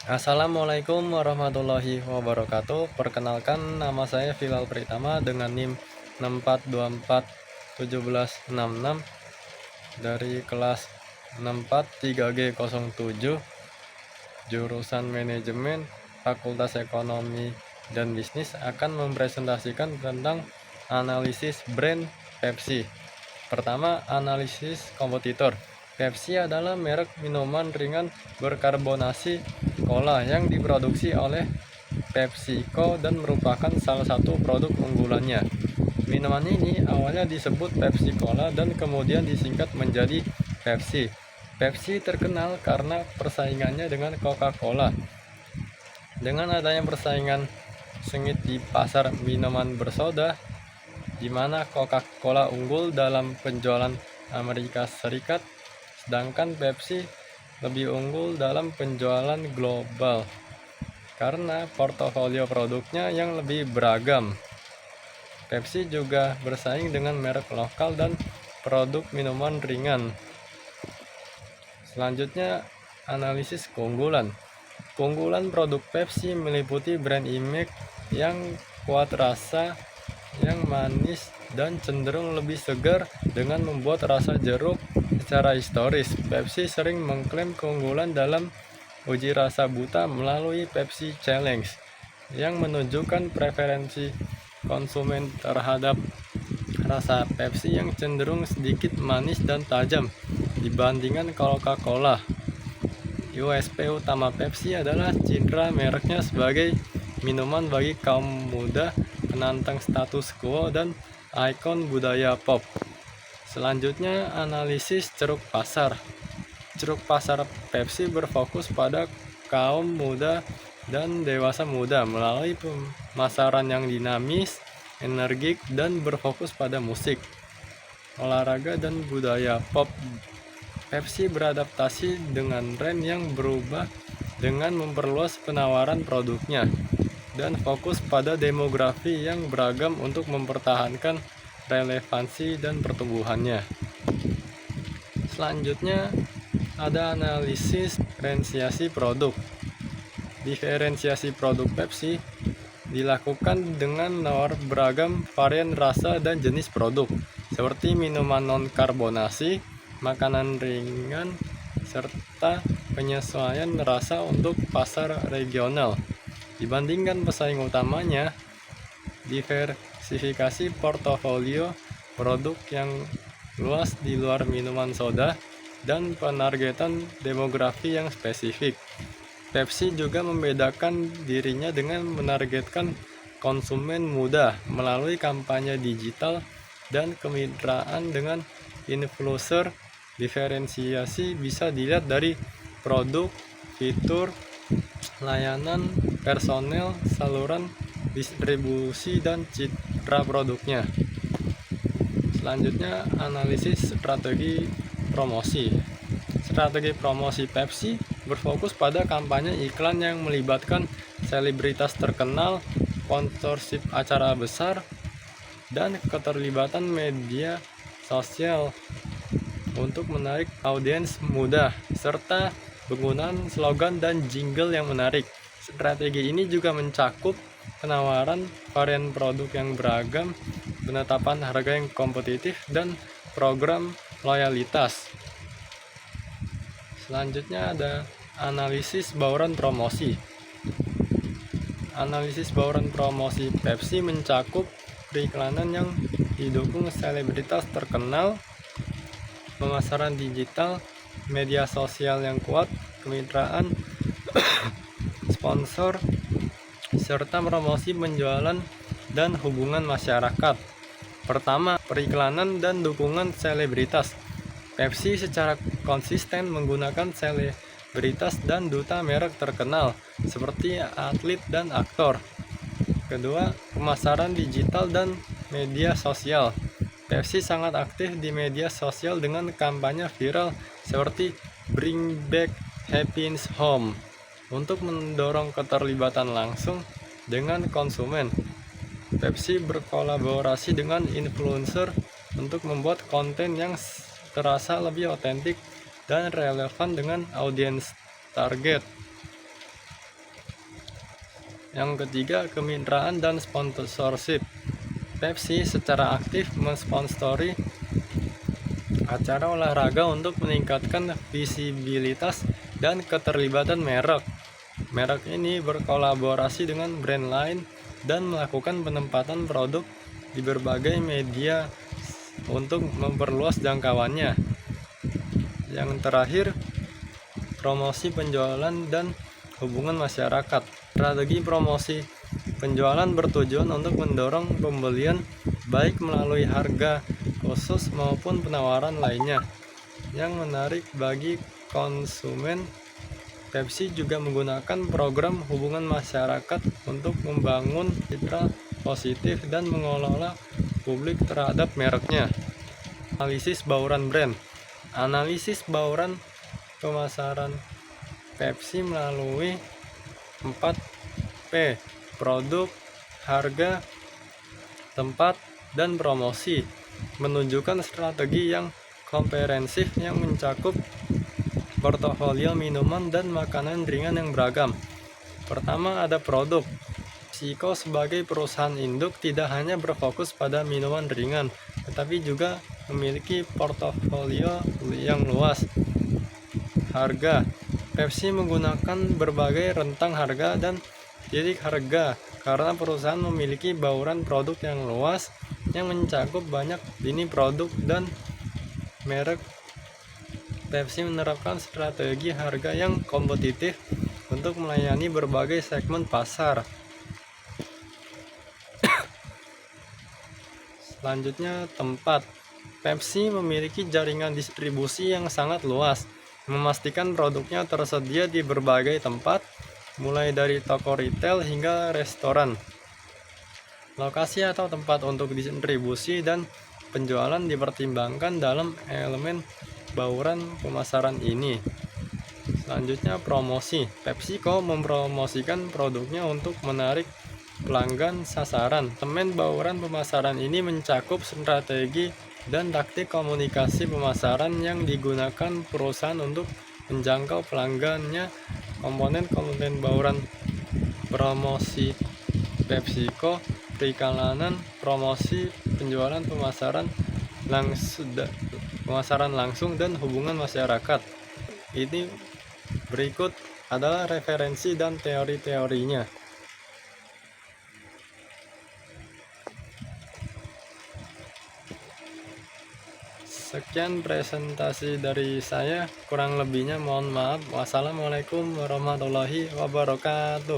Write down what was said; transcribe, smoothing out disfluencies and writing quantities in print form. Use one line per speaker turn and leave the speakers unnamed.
Assalamualaikum warahmatullahi wabarakatuh. Perkenalkan, nama saya Filal Pritama dengan NIM 64241766 dari kelas 643G07 jurusan Manajemen Fakultas Ekonomi dan Bisnis akan mempresentasikan tentang analisis brand Pepsi. Pertama, analisis kompetitor. Pepsi adalah merek minuman ringan berkarbonasi cola yang diproduksi oleh PepsiCo dan merupakan salah satu produk unggulannya. Minuman ini awalnya disebut Pepsi Cola dan kemudian disingkat menjadi Pepsi. Pepsi terkenal karena persaingannya dengan Coca-Cola. Dengan adanya persaingan sengit di pasar minuman bersoda, di mana Coca-Cola unggul dalam penjualan Amerika Serikat, sedangkan Pepsi lebih unggul dalam penjualan global karena portofolio produknya yang lebih beragam. Pepsi juga bersaing dengan merek lokal dan produk minuman ringan. Selanjutnya, analisis keunggulan. Keunggulan produk Pepsi meliputi brand image yang kuat, rasa yang manis dan cenderung lebih segar dengan membuat rasa jeruk. Secara historis, Pepsi sering mengklaim keunggulan dalam uji rasa buta melalui Pepsi Challenge yang menunjukkan preferensi konsumen terhadap rasa Pepsi yang cenderung sedikit manis dan tajam dibandingkan Coca-Cola. USP utama Pepsi adalah citra mereknya sebagai minuman bagi kaum muda, penantang status quo, dan ikon budaya pop. Selanjutnya, analisis ceruk pasar. Ceruk pasar Pepsi berfokus pada kaum muda dan dewasa muda melalui pemasaran yang dinamis, energik, dan berfokus pada musik, olahraga, dan budaya pop. Pepsi beradaptasi dengan tren yang berubah dengan memperluas penawaran produknya dan fokus pada demografi yang beragam untuk mempertahankan relevansi dan pertumbuhannya. Selanjutnya, ada analisis diferensiasi produk. Diferensiasi produk Pepsi dilakukan dengan menawar beragam varian rasa dan jenis produk, seperti minuman non-karbonasi, makanan ringan, serta penyesuaian rasa untuk pasar regional. Dibandingkan pesaing utamanya, diversifikasi portofolio produk yang luas di luar minuman soda dan penargetan demografi yang spesifik. Pepsi juga membedakan dirinya dengan menargetkan konsumen muda melalui kampanye digital dan kemitraan dengan influencer. Diferensiasi bisa dilihat dari produk, fitur, layanan, personel, saluran distribusi, dan citra produknya. Selanjutnya, analisis strategi promosi. Strategi promosi Pepsi berfokus pada kampanye iklan yang melibatkan selebritas terkenal, sponsorship acara besar, dan keterlibatan media sosial untuk menarik audiens muda, serta penggunaan slogan dan jingle yang menarik. Strategi ini juga mencakup penawaran varian produk yang beragam, penetapan harga yang kompetitif, dan program loyalitas. Selanjutnya ada analisis bauran promosi. Analisis bauran promosi Pepsi mencakup periklanan yang didukung selebritas terkenal, pemasaran digital, media sosial yang kuat, kemitraan sponsor, serta promosi penjualan dan hubungan masyarakat. Pertama, periklanan dan dukungan selebritas. Pepsi secara konsisten menggunakan selebritas dan duta merek terkenal seperti atlet dan aktor. Kedua, pemasaran digital dan media sosial. Pepsi sangat aktif di media sosial dengan kampanye viral seperti Bring Back Happiness Home untuk mendorong keterlibatan langsung dengan konsumen. Pepsi berkolaborasi dengan influencer untuk membuat konten yang terasa lebih otentik dan relevan dengan audiens target. Yang ketiga, kemitraan dan sponsorship. Pepsi secara aktif mensponsori acara olahraga untuk meningkatkan visibilitas dan keterlibatan merek. Merek ini berkolaborasi dengan brand lain dan melakukan penempatan produk di berbagai media untuk memperluas jangkauannya. Yang terakhir, promosi penjualan dan hubungan masyarakat. Strategi promosi penjualan bertujuan untuk mendorong pembelian baik melalui harga khusus maupun penawaran lainnya yang menarik bagi konsumen. Pepsi juga menggunakan program hubungan masyarakat untuk membangun citra positif dan mengelola publik terhadap mereknya. Analisis bauran brand. Analisis bauran pemasaran Pepsi melalui 4P: produk, harga, tempat, dan promosi, menunjukkan strategi yang komprehensif yang mencakup portofolio minuman dan makanan ringan yang beragam. Pertama, ada produk. PepsiCo sebagai perusahaan induk tidak hanya berfokus pada minuman ringan, tetapi juga memiliki portofolio yang luas. Harga. Pepsi menggunakan berbagai rentang harga dan titik harga karena perusahaan memiliki bauran produk yang luas yang mencakup banyak lini produk dan merek. Pepsi menerapkan strategi harga yang kompetitif untuk melayani berbagai segmen pasar. Selanjutnya, tempat. Pepsi memiliki jaringan distribusi yang sangat luas, memastikan produknya tersedia di berbagai tempat, mulai dari toko retail hingga restoran. Lokasi atau tempat untuk distribusi dan penjualan dipertimbangkan dalam elemen bauran pemasaran ini. Selanjutnya, promosi. PepsiCo mempromosikan produknya untuk menarik pelanggan sasaran. Elemen bauran pemasaran ini mencakup strategi dan taktik komunikasi pemasaran yang digunakan perusahaan untuk menjangkau pelanggannya. Komponen bauran promosi PepsiCo: periklanan, promosi, penjualan, pemasaran langsung, dan hubungan masyarakat. Ini berikut adalah referensi dan teori-teorinya. Sekian presentasi dari saya, kurang lebihnya mohon maaf. Wassalamualaikum warahmatullahi wabarakatuh.